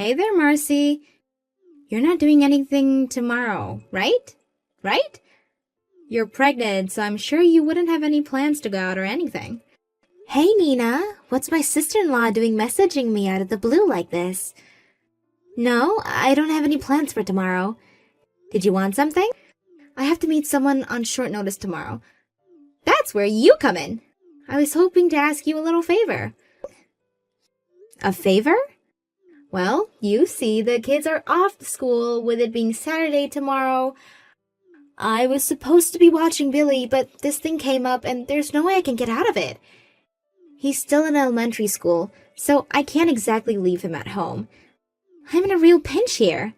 Hey there, Marcy. You're not doing anything tomorrow, right? Right? You're pregnant, so I'm sure you wouldn't have any plans to go out or anything. Hey Nina, what's my sister-in-law doing messaging me out of the blue like this? No, I don't have any plans for tomorrow. Did you want something? I have to meet someone on short notice tomorrow. That's where you come in. I was hoping to ask you a little favor. A favor? Well, you see, the kids are off school with it being Saturday tomorrow. I was supposed to be watching Billy, but this thing came up and there's no way I can get out of it. He's still in elementary school, so I can't exactly leave him at home. I'm in a real pinch here.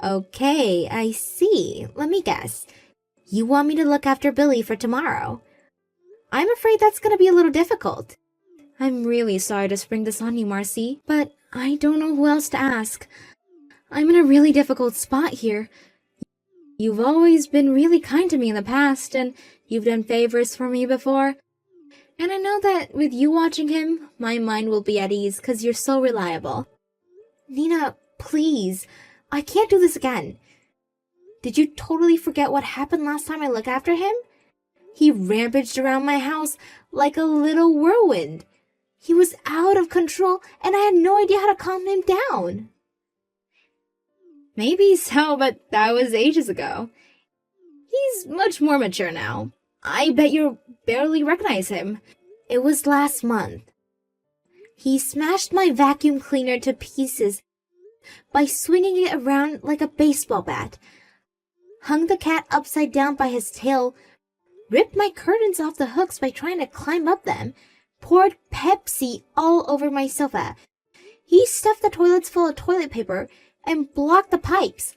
Okay, I see. Let me guess. You want me to look after Billy for tomorrow? I'm afraid that's going to be a little difficult. I'm really sorry to spring this on you, Marcy, but I don't know who else to ask. I'm in a really difficult spot here. You've always been really kind to me in the past, and you've done favors for me before. And I know that with you watching him, my mind will be at ease because you're so reliable. Nina, please. I can't do this again. Did you totally forget what happened last time I looked after him? He rampaged around my house like a little whirlwind. He was out of control, and I had no idea how to calm him down. Maybe so, but that was ages ago. He's much more mature now. I bet you barely recognize him. It was last month. He smashed my vacuum cleaner to pieces by swinging it around like a baseball bat, hung the cat upside down by his tail, ripped my curtains off the hooks by trying to climb up them, poured Pepsi all over my sofa. He stuffed the toilets full of toilet paper and blocked the pipes.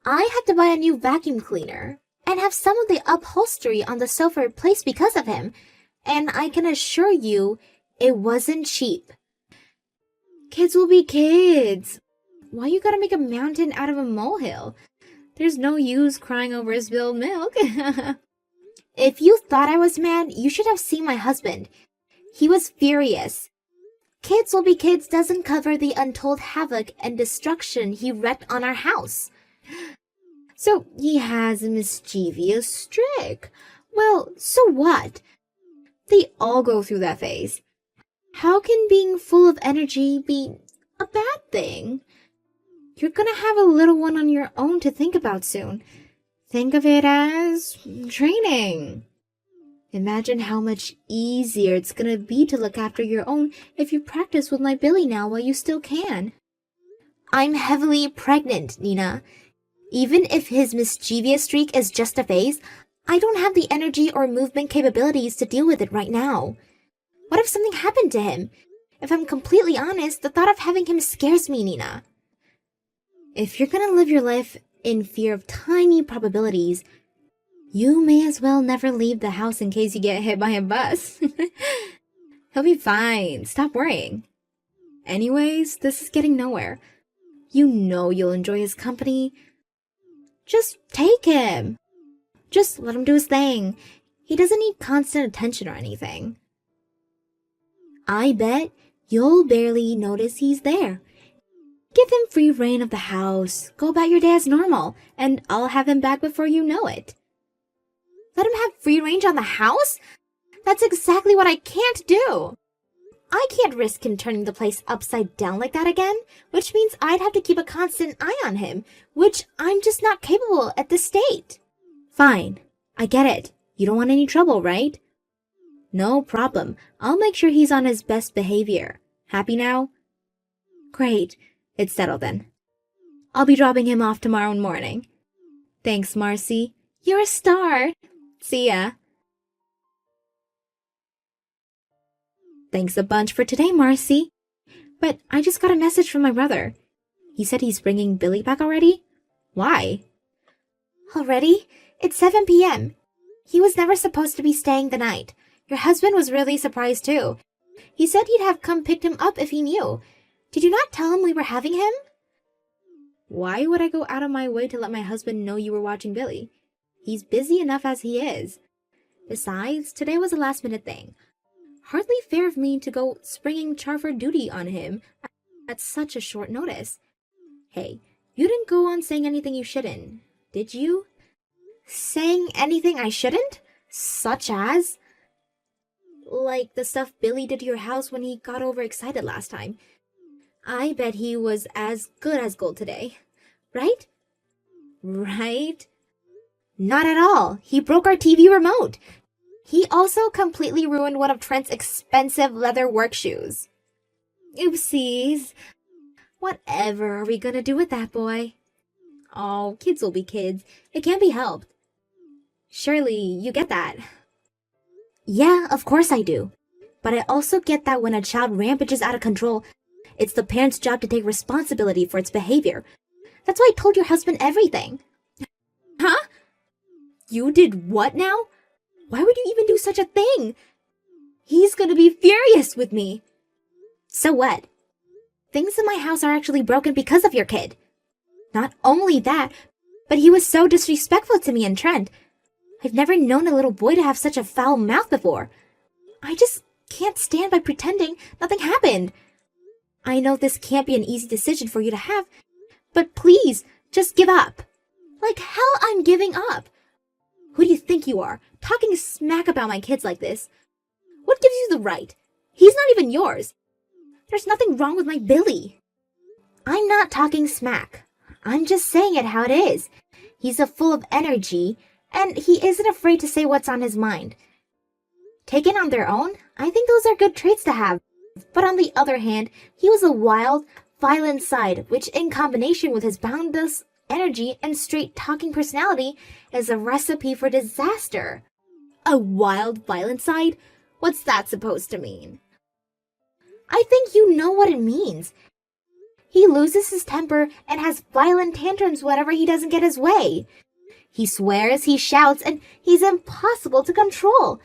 I had to buy a new vacuum cleaner and have some of the upholstery on the sofa replaced because of him, and I can assure you it wasn't cheap. Kids will be kids. Why you gotta make a mountain out of a molehill? There's no use crying over spilled milk. If you thought I was mad, you should have seen my husband. He was furious. Kids will be kids doesn't cover the untold havoc and destruction he wreaked on our house. So he has a mischievous streak. Well, so what? They all go through that phase. How can being full of energy be a bad thing? You're gonna have a little one on your own to think about soon. Think of it as training. Imagine how much easier it's gonna be to look after your own if you practice with my Billy now while you still can. I'm heavily pregnant, Nina. Even if his mischievous streak is just a phase, I don't have the energy or movement capabilities to deal with it right now. What if something happened to him? If I'm completely honest, the thought of having him scares me, Nina. If you're gonna live your life in fear of tiny probabilities, you may as well never leave the house in case you get hit by a bus. He'll be fine. Stop worrying. Anyways, this is getting nowhere. You know you'll enjoy his company. Just take him. Just let him do his thing. He doesn't need constant attention or anything. I bet you'll barely notice he's there. Give him free reign of the house. Go about your day as normal, and I'll have him back before you know it. Let him have free range on the house? That's exactly what I can't do. I can't risk him turning the place upside down like that again, which means I'd have to keep a constant eye on him, which I'm just not capable at this state. Fine. I get it. You don't want any trouble, right? No problem. I'll make sure he's on his best behavior. Happy now? Great. It's settled then. I'll be dropping him off tomorrow morning. Thanks, Marcy. You're a star. See ya. Thanks a bunch for today, Marcy. But I just got a message from my brother. He said he's bringing Billy back already? Why? Already? It's 7 p.m. He was never supposed to be staying the night. Your husband was really surprised too. He said he'd have come picked him up if he knew. Did you not tell him we were having him? Why would I go out of my way to let my husband know you were watching Billy? He's busy enough as he is. Besides, today was a last-minute thing. Hardly fair of me to go springing Charford duty on him at such a short notice. Hey, you didn't go on saying anything you shouldn't, did you? Saying anything I shouldn't? Such as? Like the stuff Billy did to your house when he got overexcited last time. I bet he was as good as gold today. Right? Right? Not at all. He broke our TV remote. He also completely ruined one of Trent's expensive leather work shoes. Oopsies. Whatever are we gonna do with that boy? Oh, kids will be kids. It can't be helped. Surely you get that. Yeah, of course I do. But I also get that when a child rampages out of control, it's the parent's job to take responsibility for its behavior. That's why I told your husband everything. Huh? You did what now? Why would you even do such a thing? He's gonna be furious with me. So what? Things in my house are actually broken because of your kid. Not only that, but he was so disrespectful to me and Trent. I've never known a little boy to have such a foul mouth before. I just can't stand by pretending nothing happened. I know this can't be an easy decision for you to have, but please, just give up. Like hell I'm giving up. Who do you think you are, talking smack about my kids like this? What gives you the right? He's not even yours. There's nothing wrong with my Billy. I'm not talking smack. I'm just saying it how it is. He's full of energy, and he isn't afraid to say what's on his mind. Taken on their own, I think those are good traits to have. But on the other hand, he was a wild, violent side, which in combination with his boundless energy and straight-talking personality is a recipe for disaster. A wild, violent side? What's that supposed to mean? I think you know what it means. He loses his temper and has violent tantrums whenever he doesn't get his way. He swears, he shouts, and he's impossible to control.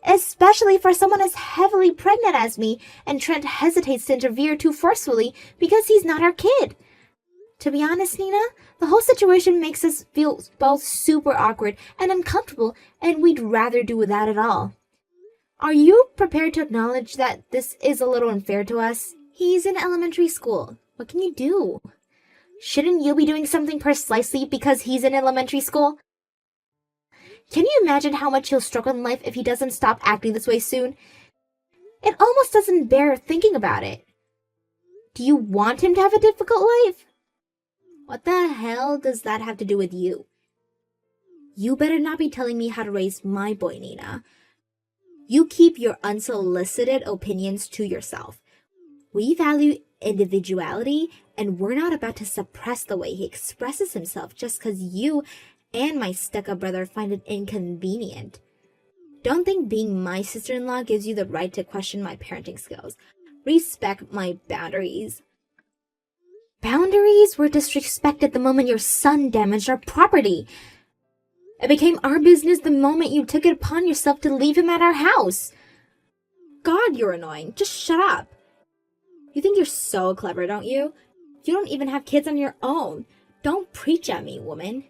Especially for someone as heavily pregnant as me, and Trent hesitates to interfere too forcefully because he's not our kid. To be honest, Nina, the whole situation makes us feel both super awkward and uncomfortable, and we'd rather do without it all. Are you prepared to acknowledge that this is a little unfair to us? He's in elementary school. What can you do? Shouldn't you be doing something precisely because he's in elementary school? Can you imagine how much he'll struggle in life if he doesn't stop acting this way soon? It almost doesn't bear thinking about it. Do you want him to have a difficult life? What the hell does that have to do with you? You better not be telling me how to raise my boy, Nina. You keep your unsolicited opinions to yourself. We value individuality, and we're not about to suppress the way he expresses himself just because you and my stuck-up brother find it inconvenient. Don't think being my sister-in-law gives you the right to question my parenting skills. Respect my boundaries. Boundaries were disrespected the moment your son damaged our property. It became our business the moment you took it upon yourself to leave him at our house. God, you're annoying. Just shut up. You think you're so clever, don't you? You don't even have kids on your own. Don't preach at me, woman.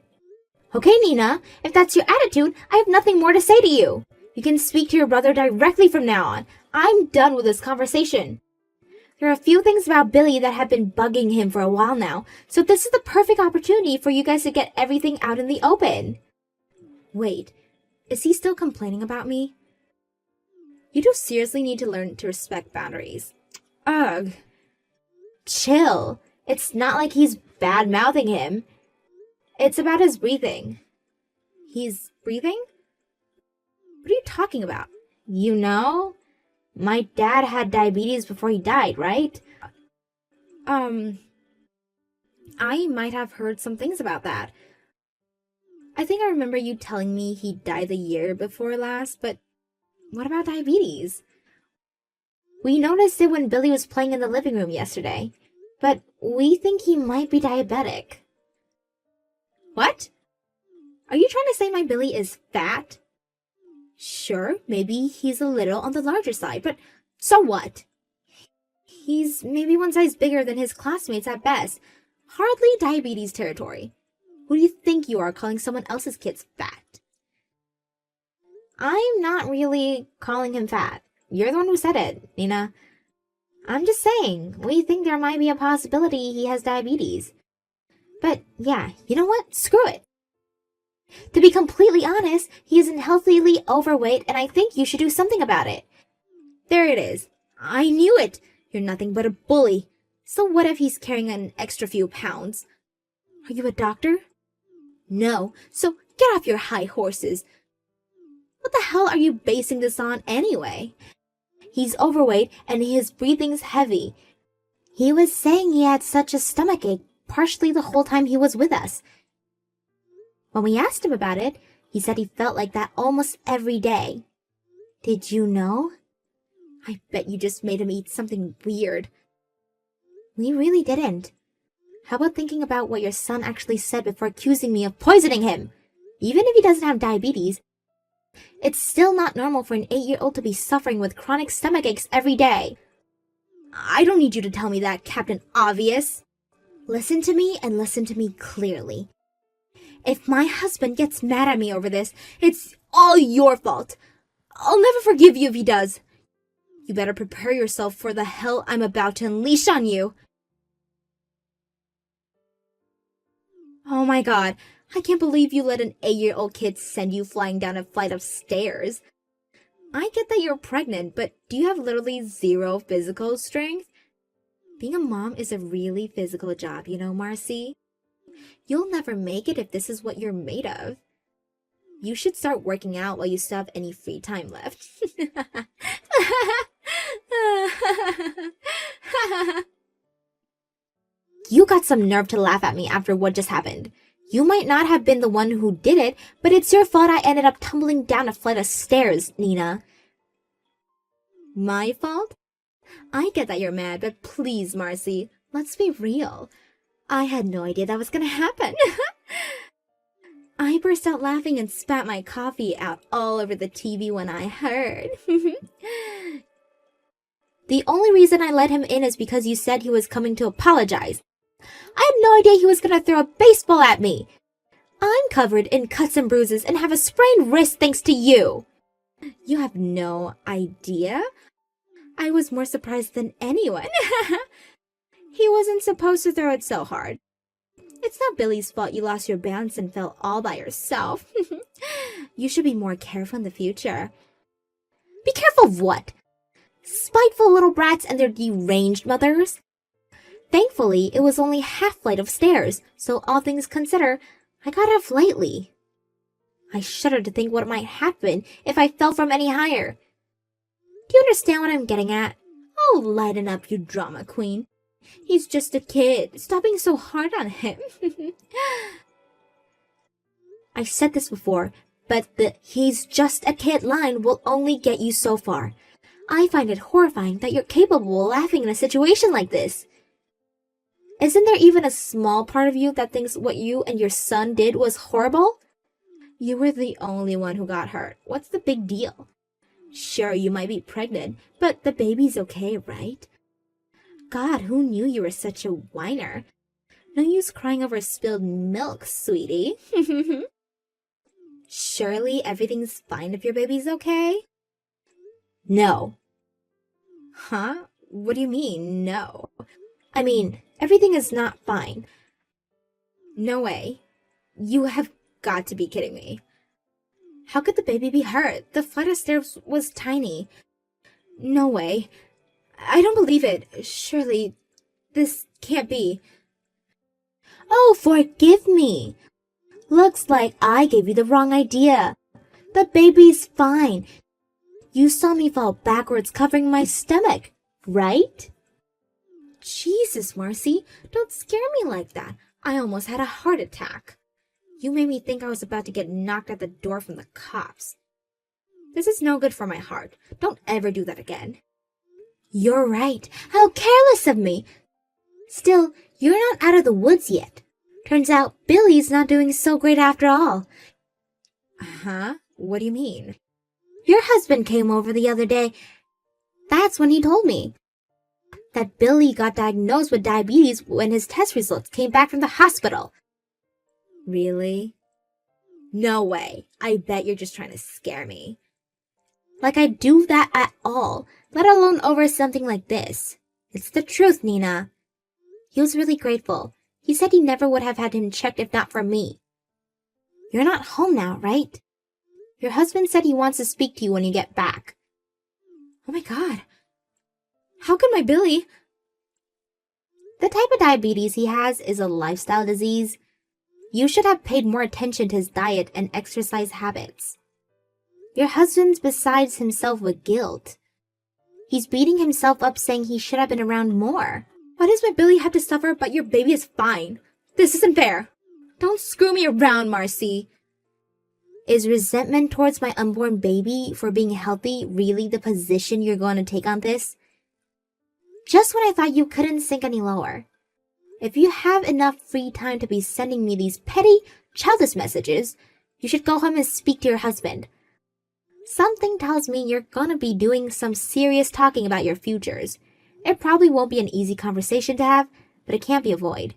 Okay, Nina, if that's your attitude, I have nothing more to say to you. You can speak to your brother directly from now on. I'm done with this conversation. There are a few things about Billy that have been bugging him for a while now, so this is the perfect opportunity for you guys to get everything out in the open. Wait, is he still complaining about me? You do seriously need to learn to respect boundaries. Ugh. Chill. It's not like he's bad-mouthing him. It's about his breathing. He's breathing? What are you talking about? You know? My dad had diabetes before he died, right? I might have heard some things about that. I think I remember you telling me he died the year before last, but what about diabetes? We noticed it when Billy was playing in the living room yesterday, but we think he might be diabetic. What? Are you trying to say my Billy is fat? Sure, maybe he's a little on the larger side, but so what? He's maybe one size bigger than his classmates at best. Hardly diabetes territory. Who do you think you are calling someone else's kids fat? I'm not really calling him fat. You're the one who said it, Nina. I'm just saying, we think there might be a possibility he has diabetes. But yeah, you know what? Screw it. To be completely honest, he is unhealthily overweight and I think you should do something about it. There it is. I knew it. You're nothing but a bully. So what if he's carrying an extra few pounds? Are you a doctor? No, so get off your high horses. What the hell are you basing this on anyway? He's overweight and his breathing's heavy. He was saying he had such a stomachache partially the whole time he was with us. When we asked him about it, he said he felt like that almost every day. Did you know? I bet you just made him eat something weird. We really didn't. How about thinking about what your son actually said before accusing me of poisoning him? Even if he doesn't have diabetes, it's still not normal for an 8-year-old to be suffering with chronic stomach aches every day. I don't need you to tell me that, Captain Obvious. Listen to me and listen to me clearly. If my husband gets mad at me over this, It's all your fault. I'll never forgive you if he does. You better prepare yourself for the hell I'm about to unleash on you. Oh my god, I can't believe you let an 8-year-old kid send you flying down a flight of stairs. I get that you're pregnant, but do you have literally zero physical strength? Being a mom is a really physical job, you know, Marcy. You'll never make it if this is what you're made of. You should start working out while you still have any free time left. you got some nerve to laugh at me after what just happened. You might not have been the one who did it, but it's your fault I ended up tumbling down a flight of stairs, Nina. My fault? I get that you're mad, but please, Marcy, let's be real. I had no idea that was gonna happen. I burst out laughing and spat my coffee out all over the TV when I heard. The only reason I let him in is because you said he was coming to apologize. I had no idea he was gonna throw a baseball at me. I'm covered in cuts and bruises and have a sprained wrist thanks to you. You have no idea? I was more surprised than anyone. He wasn't supposed to throw it so hard. It's not Billy's fault you lost your balance and fell all by yourself. You should be more careful in the future. Be careful of what? Spiteful little brats and their deranged mothers? Thankfully, it was only half flight of stairs, so all things considered, I got off lightly. I shudder to think what might happen if I fell from any higher. Do you understand what I'm getting at? Oh, lighten up, you drama queen. He's just a kid. Stop being so hard on him. I've said this before, but the "he's just a kid" line will only get you so far. I find it horrifying that you're capable of laughing in a situation like this. Isn't there even a small part of you that thinks what you and your son did was horrible? You were the only one who got hurt. What's the big deal? Sure, you might be pregnant, but the baby's okay, right? God, who knew you were such a whiner? No use crying over spilled milk, sweetie. Surely everything's fine if your baby's okay? No. Huh? What do you mean, no? I mean, everything is not fine. No way. You have got to be kidding me. How could the baby be hurt? The flight of stairs was tiny. No way. I don't believe it. Surely, this can't be. Oh, forgive me. Looks like I gave you the wrong idea. The baby's fine. You saw me fall backwards covering my stomach, right? Jesus, Marcy, don't scare me like that. I almost had a heart attack. You made me think I was about to get knocked at the door from the cops. This is no good for my heart. Don't ever do that again. You're right. How careless of me. Still, you're not out of the woods yet. Turns out Billy's not doing so great after all. Huh? What do you mean? Your husband came over the other day. That's when he told me that Billy got diagnosed with diabetes when his test results came back from the hospital. Really? No way. I bet you're just trying to scare me. Like I'd do that at all, let alone over something like this. It's the truth, Nina. He was really grateful. He said he never would have had him checked if not for me. You're not home now, right? Your husband said he wants to speak to you when you get back. Oh my god. How could my Billy... The type of diabetes he has is a lifestyle disease. You should have paid more attention to his diet and exercise habits. Your husband's besides himself with guilt. He's beating himself up saying he should have been around more. Why does my Billy have to suffer but your baby is fine? This isn't fair. Don't screw me around, Marcy. Is resentment towards my unborn baby for being healthy really the position you're going to take on this? Just when I thought you couldn't sink any lower. If you have enough free time to be sending me these petty, childish messages, you should go home and speak to your husband. Something tells me you're gonna be doing some serious talking about your futures. It probably won't be an easy conversation to have, but it can't be avoided.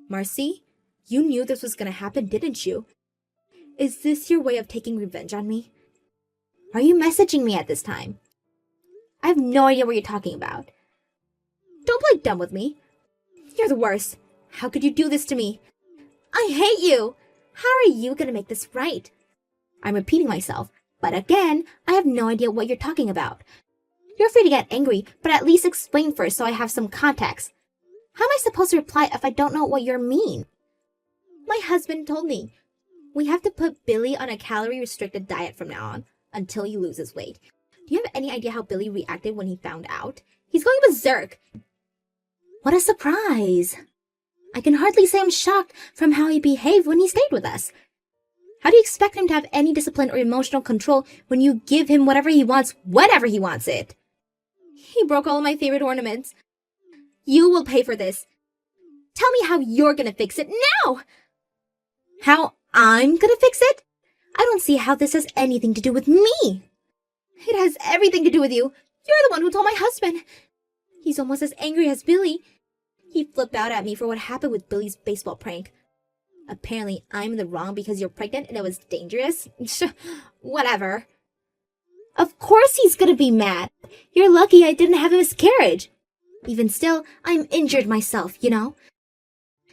Marcy, you knew this was gonna happen, didn't you? Is this your way of taking revenge on me? Are you messaging me at this time? I have no idea what you're talking about. Don't play dumb with me. You're the worst. How could you do this to me? I hate you. How are you gonna make this right? I'm repeating myself, but again, I have no idea what you're talking about. You're free to get angry, but at least explain first so I have some context. How am I supposed to reply if I don't know what you mean? My husband told me. We have to put Billy on a calorie-restricted diet from now on, until he loses weight. Do you have any idea how Billy reacted when he found out? He's going berserk. What a surprise! I can hardly say I'm shocked from how he behaved when he stayed with us. How do you expect him to have any discipline or emotional control when you give him whatever he wants, whenever he wants it? He broke all of my favorite ornaments. You will pay for this. Tell me how you're gonna fix it now! How I'm gonna fix it? I don't see how this has anything to do with me. It has everything to do with you. You're the one who told my husband. He's almost as angry as Billy. He flipped out at me for what happened with Billy's baseball prank. Apparently, I'm in the wrong because you're pregnant and it was dangerous. Whatever. Of course he's gonna be mad. You're lucky I didn't have a miscarriage. Even still, I'm injured myself, you know?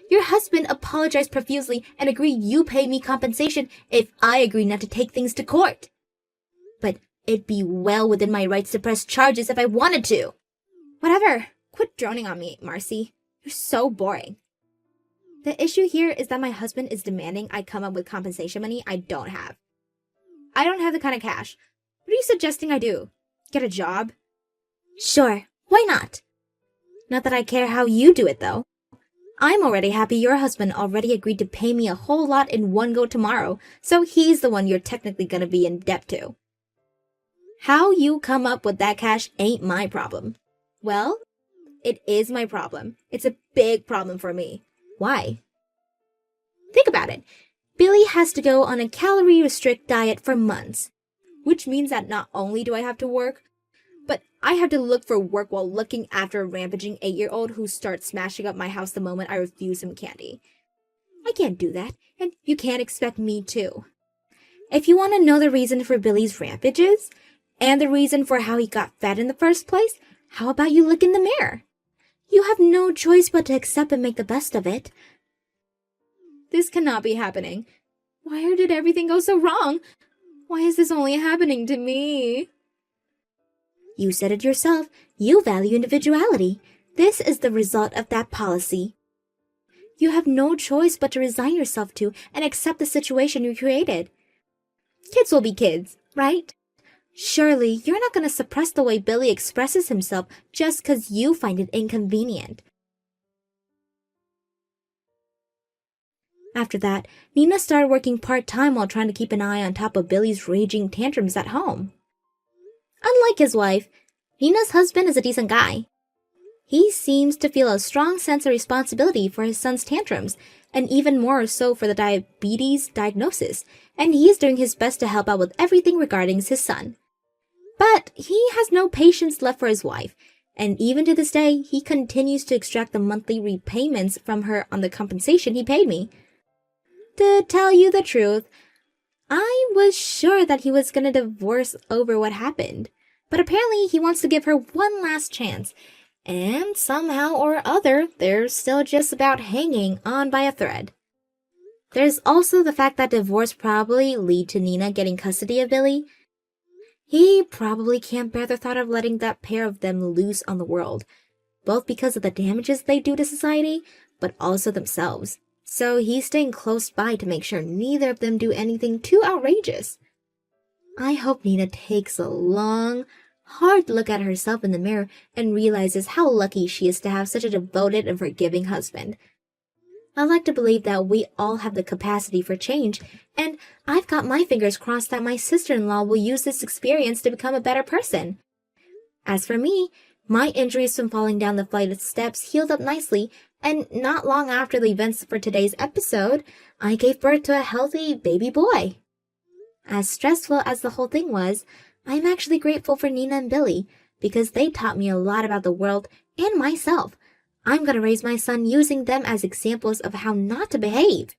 Your husband apologized profusely and agreed you pay me compensation if I agree not to take things to court. But it'd be well within my rights to press charges if I wanted to. Whatever. Quit droning on me, Marcy. You're so boring. The issue here is that my husband is demanding I come up with compensation money I don't have. I don't have the kind of cash. What are you suggesting I do? Get a job? Sure, why not? Not that I care how you do it, though. I'm already happy your husband already agreed to pay me a whole lot in one go tomorrow, so he's the one you're technically gonna be in debt to. How you come up with that cash ain't my problem. Well, it is my problem. It's a big problem for me. Why? Think about it. Billy has to go on a calorie-restrict diet for months, which means that not only do I have to work, but I have to look for work while looking after a rampaging 8-year-old who starts smashing up my house the moment I refuse him candy. I can't do that, and you can't expect me to. If you want to know the reason for Billy's rampages, and the reason for how he got fat in the first place, how about you look in the mirror? You have no choice but to accept and make the best of it. This cannot be happening. Why did everything go so wrong? Why is this only happening to me? You said it yourself. You value individuality. This is the result of that policy. You have no choice but to resign yourself to and accept the situation you created. Kids will be kids, right? Surely you're not going to suppress the way Billy expresses himself just because you find it inconvenient. After that, Nina started working part-time while trying to keep an eye on top of Billy's raging tantrums at home. Unlike his wife, Nina's husband is a decent guy. He seems to feel a strong sense of responsibility for his son's tantrums, and even more so for the diabetes diagnosis, and he's doing his best to help out with everything regarding his son. But he has no patience left for his wife, and even to this day, he continues to extract the monthly repayments from her on the compensation he paid me. To tell you the truth, I was sure that he was gonna divorce over what happened. But apparently he wants to give her one last chance. And somehow or other, they're still just about hanging on by a thread. There's also the fact that divorce probably lead to Nina getting custody of Billy. He probably can't bear the thought of letting that pair of them loose on the world, both because of the damages they do to society, but also themselves. So he's staying close by to make sure neither of them do anything too outrageous. I hope Nina takes a long, hard look at herself in the mirror and realizes how lucky she is to have such a devoted and forgiving husband. I like to believe that we all have the capacity for change, and I've got my fingers crossed that my sister-in-law will use this experience to become a better person. As for me, my injuries from falling down the flight of steps healed up nicely, and not long after the events for today's episode, I gave birth to a healthy baby boy. As stressful as the whole thing was, I'm actually grateful for Nina and Billy, because they taught me a lot about the world and myself. I'm gonna raise my son using them as examples of how not to behave.